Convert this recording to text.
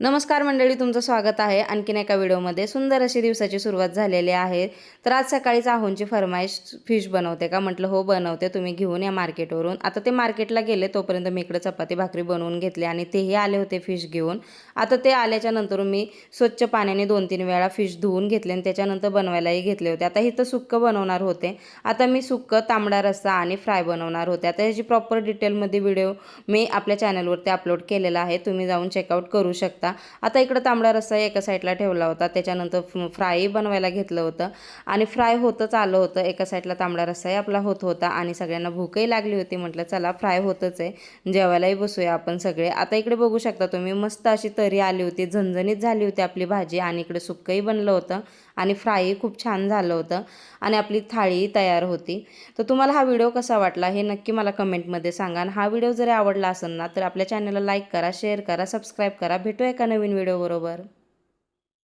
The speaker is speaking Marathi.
नमस्कार मंडळी, तुमचं स्वागत आहे आणखीन एका व्हिडिओमध्ये। सुंदर अशी दिवसाची सुरुवात झालेली आहे। तर आज सकाळीच आहोंची फरमाईश फिश बनवते का म्हटलं हो बनवते, तुम्ही घेऊन या मार्केटवरून। आता ते मार्केटला गेले तोपर्यंत मी इकडे चपाती भाकरी बनवून घेतली आणि तेही आले होते फिश घेऊन। आता ते आल्याच्या नंतर मी स्वच्छ पाण्याने 2-3 वेळा फिश धुवून घेतले आणि त्याच्यानंतर बनवायलाही घेतले होते। आता इथं सुक्कं बनवणार होते। आता मी सुक्कं तांबडा रस्सा आणि फ्राय बनवणार होते। आता याची प्रॉपर डिटेलमध्ये व्हिडिओ मी आपल्या चॅनलवरती अपलोड केलेला आहे, तुम्ही जाऊन चेकआउट करू शकता। आता इकडे तांबडा रस्सा एका साईडला ठेवला होता, त्याच्यानंतर फ्राय बनवायला घेतलं होतं आणि फ्राय होतच आलं होतं। एका साईडला तांबडा रस्साही आपला होत होता आणि सगळ्यांना भूकही लागली होती। म्हटलं चला फ्राय होतच आहे, जेवायलाही बसूया आपण सगळे। आता इकडे बघू शकता तुम्ही, मस्त अशी तरी आली होती, झणझणीत झाली होती आपली भाजी आणि इकडे सुक्कंही बनलं होतं आणि फ्रायही खूप छान झालं होतं आणि आपली थाळीही तयार होती। तर तुम्हाला हा व्हिडिओ कसा वाटला हे नक्की मला कमेंटमध्ये सांगा आणि हा व्हिडिओ जर आवडला असेल ना तर आपल्या चॅनलला लाईक करा, शेअर करा, सबस्क्राईब करा। भेटूया एका नवीन व्हिडिओ बरोबर।